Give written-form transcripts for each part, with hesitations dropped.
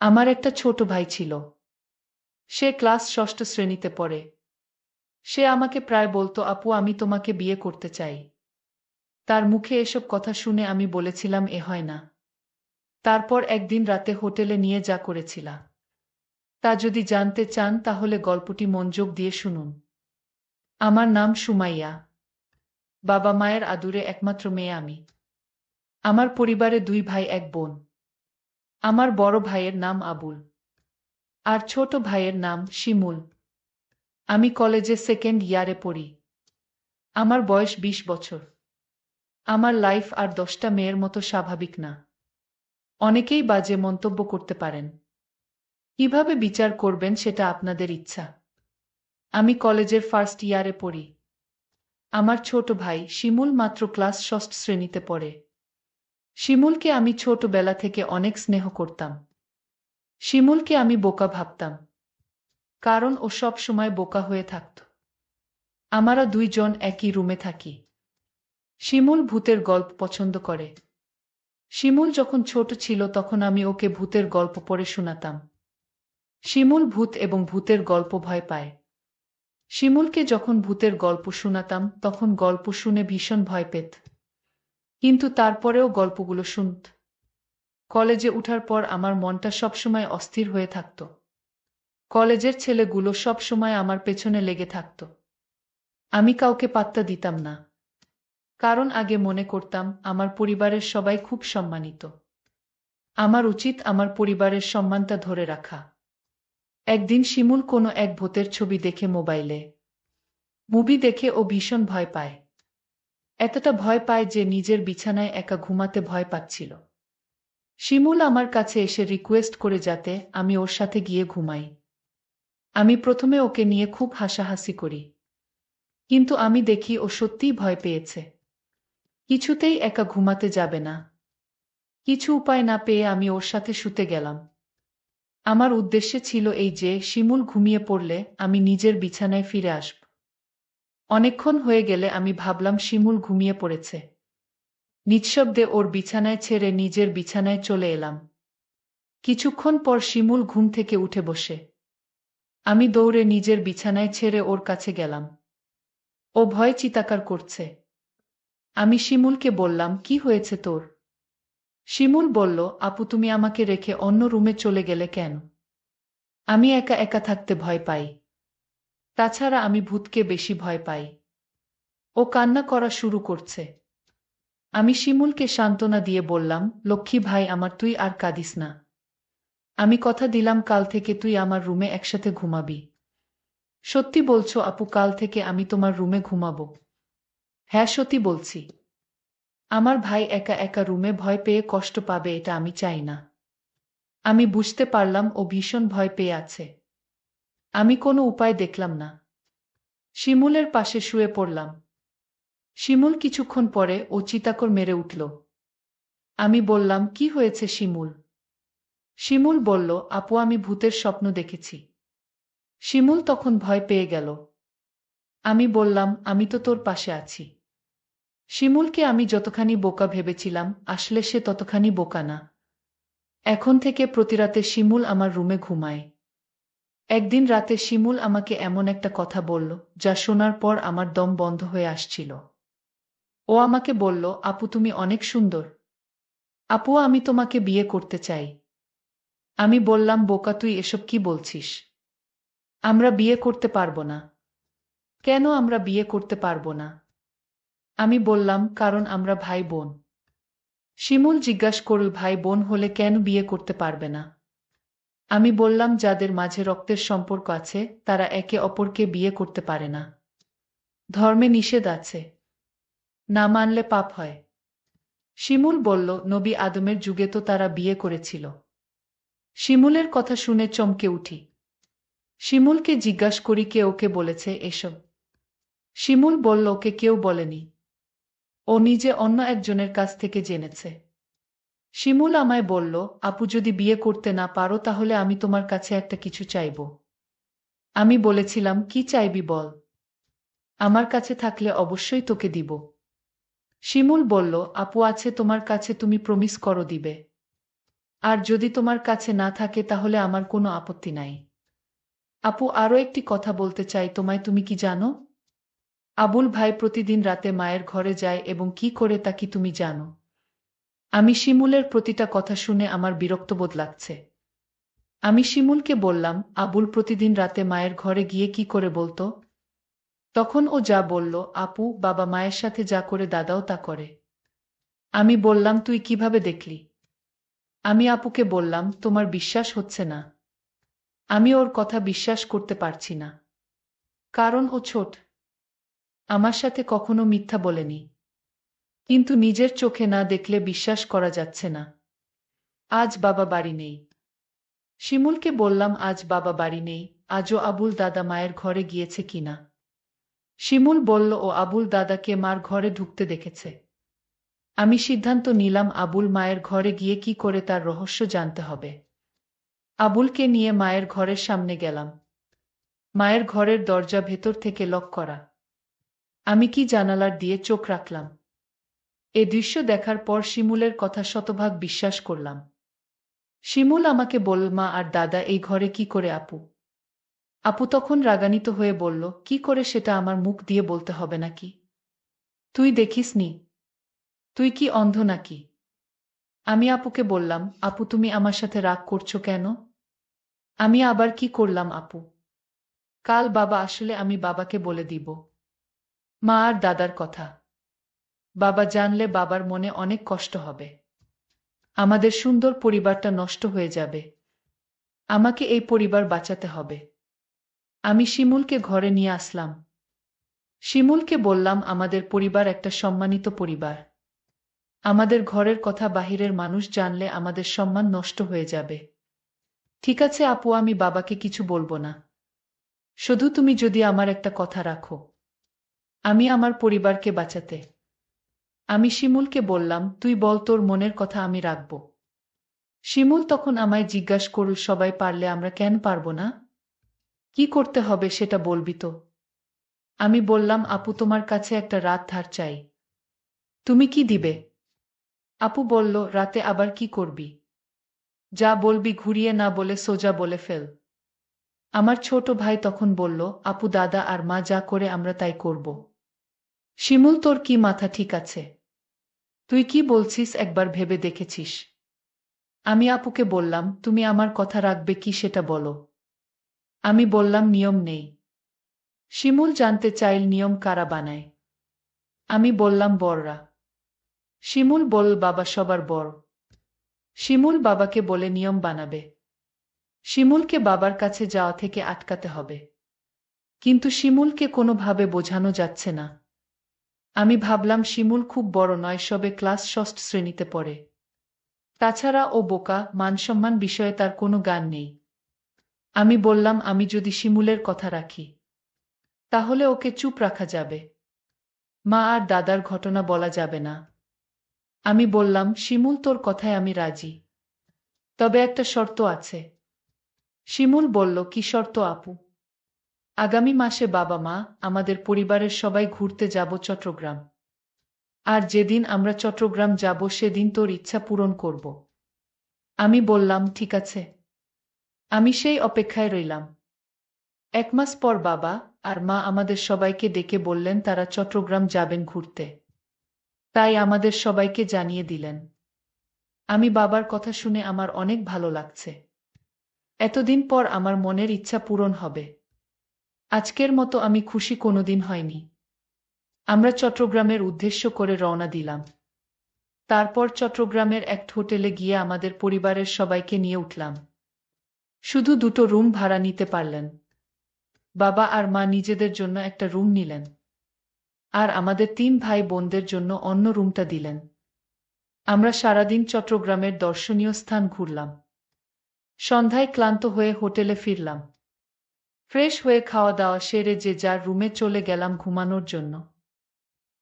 আমার একটা ছোট ভাই ছিল। সে ক্লাস ষষ্ঠ শ্রেণীতে পড়ে। সে আমাকে প্রায় বলতো, আপু আমি তোমাকে বিয়ে করতে চাই। তার মুখে এসব কথা শুনে আমি বলেছিলাম এ হয় না। তারপর একদিন রাতে হোটেলে নিয়ে যা করেছিলা, তা যদি জানতে চান তাহলে গল্পটি মনোযোগ দিয়ে শুনুন। আমার নাম সুমাইয়া। বাবা মায়ের আদুরে একমাত্র মেয়ে আমি। আমার পরিবারে দুই ভাই এক বোন। আমার বড় ভাইয়ের নাম আবুল, আর ছোট ভাইয়ের নাম শিমুল। আমি কলেজে সেকেন্ড ইয়ারে পড়ি। আমার বয়স ২০ বছর। আমার লাইফ আর ১০টা মেয়ের মতো স্বাভাবিক না। অনেকেই বাজে মন্তব্য করতে পারেন। কিভাবে বিচার করবেন সেটা আপনাদের ইচ্ছা। আমি কলেজের ফার্স্ট ইয়ারে পড়ি। আমার ছোট ভাই শিমুল মাত্র ক্লাস ষষ্ঠ শ্রেণীতে পড়ে। শিমুলকে আমি ছোটবেলা থেকে অনেক স্নেহ করতাম। শিমুলকে আমি বোকা ভাবতাম, কারণ ও সব সময় বোকা হয়ে থাকত। আমরা দুইজন একই রুমে থাকি। শিমুল ভূতের গল্প পছন্দ করে। শিমুল যখন ছোট ছিল তখন আমি ওকে ভূতের গল্প পড়ে শোনাতাম। শিমুল ভূত এবং ভূতের গল্প ভয় পায়। শিমুলকে যখন ভূতের গল্প শোনাতাম তখন গল্প শুনে ভীষণ ভয় পেত, কিন্তু তারপরেও গল্পগুলো শুনত। কলেজে উঠার পর আমার মনটা সবসময় অস্থির হয়ে থাকত। কলেজের ছেলেগুলো সবসময় আমার পেছনে লেগে থাকত। আমি কাউকে পাত্তা দিতাম না, কারণ আগে মনে করতাম আমার পরিবারের সবাই খুব সম্মানিত। আমার উচিত আমার পরিবারের সম্মানটা ধরে রাখা। একদিন শিমুল কোনো এক ভূতের ছবি দেখে মোবাইলে। মুভি দেখে ও ভীষণ ভয় পায়। এতটা ভয় পায় যে নিজের বিছানায় একা ঘুমাতে ভয় পাচ্ছিল। শিমুল আমার কাছে এসে রিকোয়েস্ট করে যাতে আমি ওর সাথে গিয়ে ঘুমাই। আমি প্রথমে ওকে নিয়ে খুব হাসাহাসি করি, কিন্তু আমি দেখি ও সত্যিই ভয় পেয়েছে। কিছুতেই একা ঘুমাতে যাবে না। কিছু উপায় না পেয়ে আমি ওর সাথে শুতে গেলাম। আমার উদ্দেশ্য ছিল এই যে শিমুল ঘুমিয়ে পড়লে আমি নিজের বিছানায় ফিরে আসব। অনেকক্ষণ হয়ে গেলে আমি ভাবলাম শিমুল ঘুমিয়ে পড়েছে। নিঃশব্দে ওর বিছানায় ছেড়ে নিজের বিছানায় চলে এলাম। কিছুক্ষণ পর শিমুল ঘুম থেকে উঠে বসে। আমি দৌড়ে নিজের বিছানায় ছেড়ে ওর কাছে গেলাম। ও ভয়ে চিৎকার করছে। আমি শিমুলকে বললাম, কি হয়েছে তোর? শিমুল বলল, আপু তুমি আমাকে রেখে অন্য রুমে চলে গেলে কেন? আমি একা একা থাকতে ভয় পাই। তাছাড়া আমি ভূতকে বেশি ভয় পাই। ও কান্না করা শুরু করছে। আমি শিমুলকে সান্ত্বনা দিয়ে বললাম, লক্ষ্মী ভাই আমার, তুই আর কাঁদিস না। আমি কথা দিলাম কাল থেকে তুই আমার রুমে একসাথে ঘুমাবি। সত্যি বলছো আপু, কাল থেকে আমি তোমার রুমে ঘুমাবো? হ্যাঁ সত্যি বলছি। আমার ভাই একা একা রুমে ভয় পেয়ে কষ্ট পাবে, এটা আমি চাই না। আমি বুঝতে পারলাম ও ভীষণ ভয় পেয়ে আছে। আমি কোনো উপায় দেখলাম না। শিমুলের পাশে শুয়ে পড়লাম। শিমুল কিছুক্ষণ পরে ও চিৎকার মেরে উঠল। আমি বললাম, কি হয়েছে শিমুল? শিমুল বলল, আপু আমি ভূতের স্বপ্ন দেখেছি। শিমুল তখন ভয় পেয়ে গেল। আমি বললাম, আমি তো তোর পাশে আছি। শিমুলকে আমি যতখানি বোকা ভেবেছিলাম আসলে সে ততখানি বোকা না। এখন থেকে প্রতিরাতে শিমুল আমার রুমে ঘুমায়। একদিন রাতে শিমুল আমাকে এমন একটা কথা বলল যা শোনার পর আমার দম বন্ধ হয়ে আসছিল। ও আমাকে বলল, আপু তুমি অনেক সুন্দর। আপু আমি তোমাকে বিয়ে করতে চাই। আমি বললাম, বোকা তুই এসব কি বলছিস? আমরা বিয়ে করতে পারবো না। কেন আমরা বিয়ে করতে পারবো না? আমি বললাম, কারণ আমরা ভাই বোন। শিমুল জিজ্ঞাসা করল, ভাই বোন হলে কেন বিয়ে করতে পারবে না? আমি বললাম, যাদের মাঝে রক্তের সম্পর্ক আছে তারা একে অপরকে বিয়ে করতে পারে না। ধর্মে নিষেধ আছে, না মানলে পাপ হয়। শিমুল বলল, নবী আদমের যুগে তো তারা বিয়ে করেছিল। শিমুলের কথা শুনে চমকে উঠি। শিমুলকে জিজ্ঞাসা করি, কে ওকে বলেছে এসব? শিমুল বলল, ওকে কেউ বলেনি। ও নিজে অন্য একজনের কাছ থেকে জেনেছে। শিমুল আমায় বলল, আপু যদি বিয়ে করতে না পারো তাহলে আমি তোমার কাছে একটা কিছু চাইব। আমি বলেছিলাম, কি চাইবি বল। আমার কাছে থাকলে অবশ্যই তোকে দিব। শিমুল বলল, আপু আছে তোমার কাছে, তুমি প্রমিস করো দিবে। আর যদি তোমার কাছে না থাকে তাহলে আমার কোনো আপত্তি নাই। আপু, আরও একটি কথা বলতে চাই তোমায়। তুমি কি জানো, আবুল ভাই প্রতিদিন রাতে মায়ের ঘরে যায় এবং কি করে তা কি তুমি জানো? আমি শিমুলের প্রতিটা কথা শুনে আমার বিরক্তবোধ লাগছে। আমি শিমুলকে বললাম, আবুল প্রতিদিন রাতে মায়ের ঘরে গিয়ে কি করে বলতো? তখন ও যা বলল, আপু, বাবা মায়ের সাথে যা করে দাদাও তা করে। আমি বললাম, তুই কিভাবে দেখলি? আমি আপুকে বললাম, তোমার বিশ্বাস হচ্ছে না? আমি ওর কথা বিশ্বাস করতে পারছি না। কারণ ও ছোট। আমার সাথে কখনো মিথ্যা বলেনি। কিন্তু নিজের চোখে না দেখলে বিশ্বাস করা যাচ্ছে না। আজ বাবা বাড়ি নেই। শিমুলকে বললাম, আজ বাবা বাড়ি নেই। আজও আবুল দাদা মায়ের ঘরে গিয়েছে কিনা। শিমুল বলল, ও আবুল দাদাকে মার ঘরে ঢুকতে দেখেছে। আমি সিদ্ধান্ত নিলাম আবুল মায়ের ঘরে গিয়ে কি করে তার রহস্য জানতে হবে। আবুলকে নিয়ে মায়ের ঘরের সামনে গেলাম। মায়ের ঘরের দরজা ভেতর থেকে লক করা। আমি কি জানালার দিয়ে চোখ রাখলাম। এ দৃশ্য দেখার পর শিমুলের কথা শতভাগ বিশ্বাস করলাম। শিমুল আমাকে বলল, মা আর দাদা এই ঘরে কি করে আপু? আপু তখন রাগান্বিত হয়ে বলল, কি করে সেটা আমার মুখ দিয়ে বলতে হবে নাকি? তুই দেখিসনি? তুই কি অন্ধ নাকি? আমি আপুকে বললাম, আপু তুমি আমার সাথে রাগ করছো কেন? আমি আবার কি করলাম আপু? কাল বাবা আসলে আমি বাবাকে বলে দিব মা আর দাদার কথা। বাবা জানলে বাবার মনে অনেক কষ্ট হবে। আমাদের সুন্দর পরিবারটা নষ্ট হয়ে যাবে। আমাকে এই পরিবার বাঁচাতে হবে। আমি শিমুলকে ঘরে নিয়ে আসলাম। শিমুলকে বললাম, আমাদের পরিবার একটা সম্মানিত পরিবার। আমাদের ঘরের কথা বাহিরের মানুষ জানলে আমাদের সম্মান নষ্ট হয়ে যাবে। ঠিক আছে আপু, আমি বাবাকে কিছু বলবো না। শুধু তুমি যদি আমার একটা কথা রাখো, আমি আমার পরিবারকে বাঁচাতে। আমি শিমুলকে বললাম, তুই বল তোর মনের কথা, আমি রাখব। শিমুল তখন আমায় জিজ্ঞাসা করল, সবাই পারলে আমরা কেন পারব না? কি করতে হবে সেটা বলবি তো? আমি বললাম, আপু তোমার কাছে একটা রাত ধার চাই। তুমি কি দিবে? আপু বলল, রাতে আবার কি করবি? যা বলবি ঘুরিয়ে না বলে সোজা বলে ফেল। আমার ছোট ভাই তখন বলল, আপু দাদা আর মা যা করে আমরা তাই করব। শিমুল, তোর কি মাথা ঠিক আছে? তুই কি বলছিস একবার ভেবে দেখেছিস? আমি আপুকে বললাম, তুমি আমার কথা রাখবে কি সেটা বলো। আমি বললাম, নিয়ম নেই। শিমুল জানতে চাইল, নিয়ম কারা বানায়? আমি বললাম, বড়রা। শিমুল বলল, বাবা সবার বড়। শিমুল বাবাকে বলে নিয়ম বানাবে। শিমুলকে বাবার কাছে যাওয়া থেকে আটকাতে হবে। কিন্তু শিমুলকে কোনোভাবে বোঝানো যাচ্ছে না। আমি ভাবলাম, শিমুল খুব বড় নয়, সবে ক্লাস ষষ্ঠ শ্রেণীতে পড়ে। তাছাড়া ও বোকা, মানসম্মান বিষয়ে তার কোনো জ্ঞান নেই। আমি বললাম, আমি যদি শিমুলের কথা রাখি তাহলে ওকে চুপ রাখা যাবে। মা আর দাদার ঘটনা বলা যাবে না। আমি বললাম, শিমুল তোর কথায় আমি রাজি। তবে একটা শর্ত আছে। শিমুল বলল, কি শর্ত আপু? আগামী মাসে বাবা মা আমাদের পরিবারের সবাই ঘুরতে যাব চট্টগ্রাম। আর যেদিন আমরা চট্টগ্রাম যাব সেদিন তোর ইচ্ছা পূরণ করব। আমি বললাম, ঠিক আছে। আমি সেই অপেক্ষায় রইলাম। 1 মাস পর বাবা আর মা আমাদের সবাইকে ডেকে বললেন তারা চট্টগ্রাম যাবেন ঘুরতে। তাই আমাদের সবাইকে জানিয়ে দিলেন। আমি বাবার কথা শুনে আমার অনেক ভালো লাগছে। এতদিন পর আমার মনের ইচ্ছা পূরণ হবে। আজকের মতো আমি খুশি কোনোদিন হয়নি। আমরা চট্টগ্রামের উদ্দেশ্য করে রওনা দিলাম। তারপর চট্টগ্রামের এক হোটেলে গিয়ে আমাদের পরিবারের সবাইকে নিয়ে উঠলাম। শুধু 2টো রুম ভাড়া নিতে পারলেন। বাবা আর মা নিজেদের জন্য একটা রুম নিলেন। আর আমাদের 3 ভাই বোনদের জন্য অন্য রুমটা দিলেন। আমরা সারাদিন চট্টগ্রামের দর্শনীয় স্থান ঘুরলাম। সন্ধ্যায় ক্লান্ত হয়ে হোটেলে ফিরলাম। ফ্রেশ হয়ে খাওয়া দাওয়া সেরে যে যার রুমে চলে গেলাম ঘুমানোর জন্য।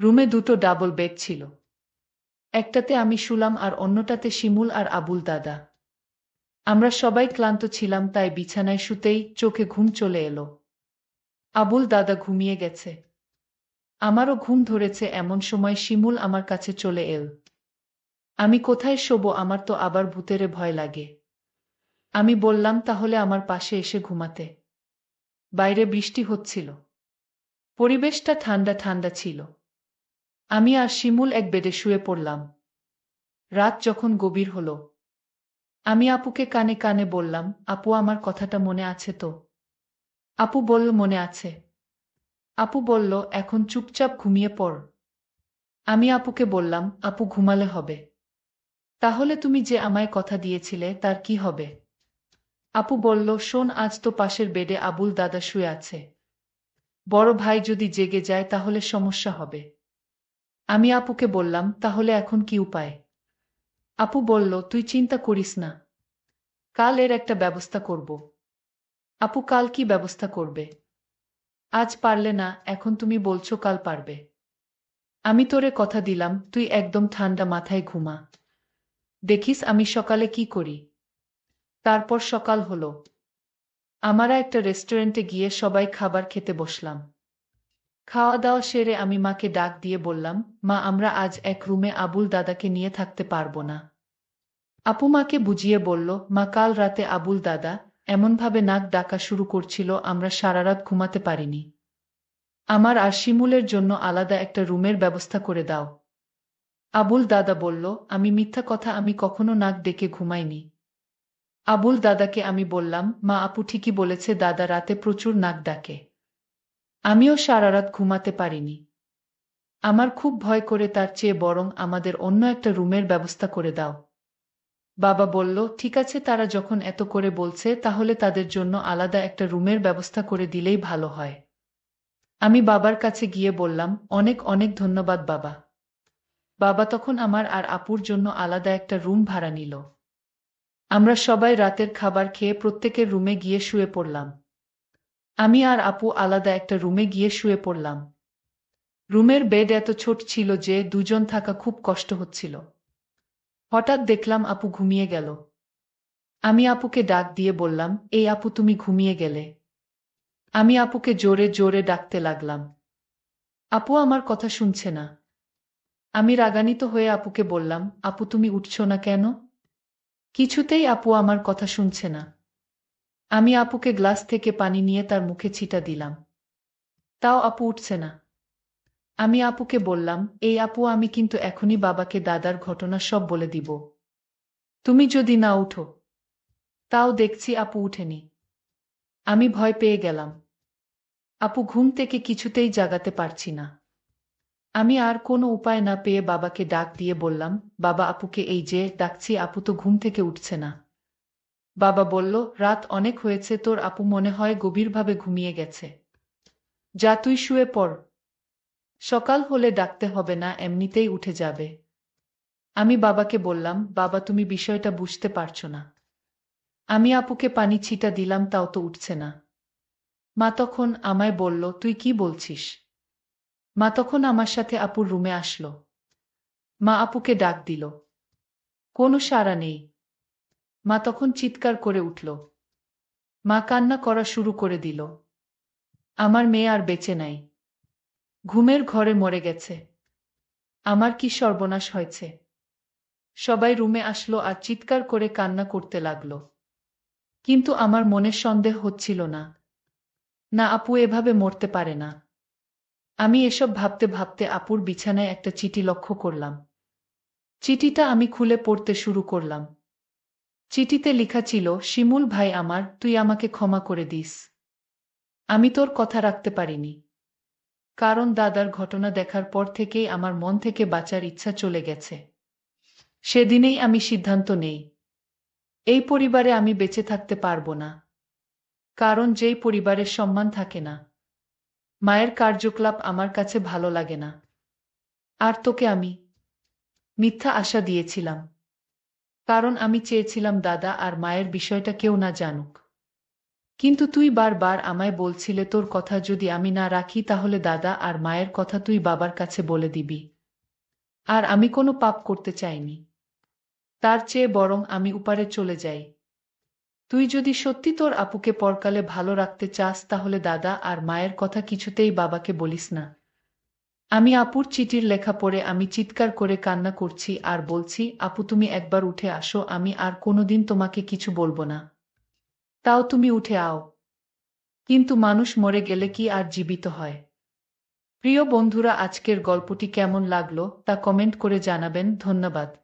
রুমে 2টো ডাবল বেড ছিল। একটাতে আমি শুলাম আর অন্যটাতে শিমুল আর আবুল দাদা। আমরা সবাই ক্লান্ত ছিলাম, তাই বিছানায় শুতেই চোখে ঘুম চলে এলো। আবুল দাদা ঘুমিয়ে গেছে। আমারও ঘুম ধরেছে, এমন সময় শিমুল আমার কাছে চলে এল। আমি কোথায় শোবো? আমার তো আবার ভূতেরে ভয় লাগে। আমি বললাম, তাহলে আমার পাশে এসে ঘুমাতে। বাইরে বৃষ্টি হচ্ছিল। পরিবেশটা ঠান্ডা ঠান্ডা ছিল। আমি আর শিমুল এক বেডে শুয়ে পড়লাম। রাত যখন গভীর হলো, আমি আপুকে কানে কানে বললাম, আপু আমার কথাটা মনে আছে তো? আপু বলল, মনে আছে। আপু বলল, এখন চুপচাপ ঘুমিয়ে পড়। আমি আপুকে বললাম, আপু ঘুমালে হবে। তাহলে তুমি যে আমায় কথা দিয়েছিলে তার কি হবে? আপু বলল, শোন, আজ তো পাশের বেডে আবুল দাদা শুয়ে আছে। বড় ভাই যদি জেগে যায় তাহলে সমস্যা হবে। আমি আপুকে বললাম, তাহলে এখন কি উপায়? আপু বলল, তুই চিন্তা করিস না, কাল এর একটা ব্যবস্থা করব। আপু, কাল কি ব্যবস্থা করবে? আজ পারলে না, এখন তুমি বলছো কাল পারবে। আমি তোরে কথা দিলাম, তুই একদম ঠান্ডা মাথায় ঘুমা। দেখিস আমি সকালে কি করি। তারপর সকাল হলো। আমরা একটা রেস্টুরেন্টে গিয়ে সবাই খাবার খেতে বসলাম। খাওয়া দাওয়া সেরে আমি মাকে ডাক দিয়ে বললাম, মা, আমরা আজ এক রুমে আবুল দাদাকে নিয়ে থাকতে পারবো না। আপু মাকে বুঝিয়ে বলল, মা, কাল রাতে আবুল দাদা এমনভাবে নাক ডাকা শুরু করছিল আমরা সারারাত ঘুমাতে পারিনি। আমার আর শিমুলের জন্য আলাদা একটা রুমের ব্যবস্থা করে দাও। আবুল দাদা বলল, আমি মিথ্যা কথা, আমি কখনো নাক ডেকে ঘুমাইনি। আবুল দাদাকে আমি বললাম, মা, আপু ঠিকই বলেছে, দাদা রাতে প্রচুর নাক ডাকে। আমিও সারারাত ঘুমাতে পারিনি। আমার খুব ভয় করে, তার চেয়ে বরং আমাদের অন্য একটা রুমের ব্যবস্থা করে দাও। বাবা বলল, ঠিক আছে, তারা যখন এত করে বলছে তাহলে তাদের জন্য আলাদা একটা রুমের ব্যবস্থা করে দিলেই ভালো হয়। আমি বাবার কাছে গিয়ে বললাম, অনেক অনেক ধন্যবাদ বাবা। বাবা তখন আমার আর আপুর জন্য আলাদা একটা রুম ভাড়া নিল। আমরা সবাই রাতের খাবার খেয়ে প্রত্যেকের রুমে গিয়ে শুয়ে পড়লাম। আমি আর আপু আলাদা একটা রুমে গিয়ে শুয়ে পড়লাম। রুমের বেড এত ছোট ছিল যে দুজন থাকা খুব কষ্ট হচ্ছিল। হঠাৎ দেখলাম আপু ঘুমিয়ে গেল। আমি আপুকে ডাক দিয়ে বললাম, এই আপু, তুমি ঘুমিয়ে গেলে? আমি আপুকে জোরে জোরে ডাকতে লাগলাম। আপু আমার কথা শুনছে না। আমি রাগান্বিত হয়ে আপুকে বললাম, আপু তুমি উঠছো না কেন? কিছুতেই আপু আমার কথা শুনছে না। আমি আপুকে গ্লাস থেকে পানি নিয়ে তার মুখে ছিটা দিলাম। তাও আপু উঠছে না। আমি আপুকে বললাম, এই আপু, আমি কিন্তু এখনই বাবাকে দাদার ঘটনা সব বলে দিব। তুমি যদি না উঠো। তাও দেখছি আপু উঠেনি। আমি ভয় পেয়ে গেলাম। আপু ঘুম থেকে কিছুতেই জাগাতে পারছি না। আমি আর কোনো উপায় না পেয়ে বাবাকে ডাক দিয়ে বললাম, বাবা, আপুকে এই যে ডাকছি, আপু তো ঘুম থেকে উঠছে না। বাবা বলল, রাত অনেক হয়েছে, তোর আপু মনে হয় গভীরভাবে ঘুমিয়ে গেছে। যা তুই শুয়ে পড়। সকাল হলে ডাকতে হবে না, এমনিতেই উঠে যাবে। আমি বাবাকে বললাম, বাবা, তুমি বিষয়টা বুঝতে পারছো না। আমি আপুকে পানি ছিটা দিলাম, তাও তো উঠছে না। মা তখন আমায় বলল, তুই কি বলছিস? মা তখন আমার সাথে আপুর রুমে আসলো। মা আপুকে ডাক দিল। কোনো সাড়া নেই। মা তখন চিৎকার করে উঠল। মা কান্না করা শুরু করে দিল। আমার মেয়ে আর বেঁচে নাই। ঘুমের ঘরে মরে গেছে। আমার কি সর্বনাশ হয়েছে! সবাই রুমে আসলো আর চিৎকার করে কান্না করতে লাগলো। কিন্তু আমার মনে সন্দেহ হচ্ছিল না। না, আপু এভাবে মরতে পারে না। আমি এসব ভাবতে ভাবতে আপুর বিছানায় একটা চিঠি লক্ষ্য করলাম। চিঠিটা আমি খুলে পড়তে শুরু করলাম। চিঠিতে লেখা ছিল, শিমুল ভাই আমার, তুই আমাকে ক্ষমা করে দিস। আমি তোর কথা রাখতে পারিনি। কারণ দাদার ঘটনা দেখার পর থেকেই আমার মন থেকে বাঁচার ইচ্ছা চলে গেছে। সেদিনেই আমি সিদ্ধান্ত নেই, এই পরিবারে আমি বেঁচে থাকতে পারবো না। কারণ যেই পরিবারের সম্মান থাকে না, মায়ের কার্যকলাপ আমার কাছে ভালো লাগে না। আর তোকে আমি মিথ্যা আশা দিয়েছিলাম। কারণ আমি চেয়েছিলাম দাদা আর মায়ের বিষয়টা কেউ না জানুক। কিন্তু তুই বারবার আমায় বলছিলে তোর কথা যদি আমি না রাখি তাহলে দাদা আর মায়ের কথা তুই বাবার কাছে বলে দিবি। আর আমি কোনো পাপ করতে চাইনি। তার চেয়ে বরং আমি উপারে চলে যাই। তুই যদি সত্যি তোর আপুকে পরকালে ভালো রাখতে চাস তাহলে দাদা আর মায়ের কথা কিছুতেই বাবাকে বলিস না। আমি আপুর চিঠির লেখা পড়ে আমি চিৎকার করে কান্না করছি আর বলছি, আপু তুমি একবার উঠে আসো, আমি আর কোনোদিন তোমাকে কিছু বলবো না। তাও তুমি উঠে আও। কিন্তু মানুষ মরে গেলে কি আর জীবিত হয়? প্রিয় বন্ধুরা, আজকের গল্পটি কেমন লাগলো তা কমেন্ট করে জানাবেন। ধন্যবাদ।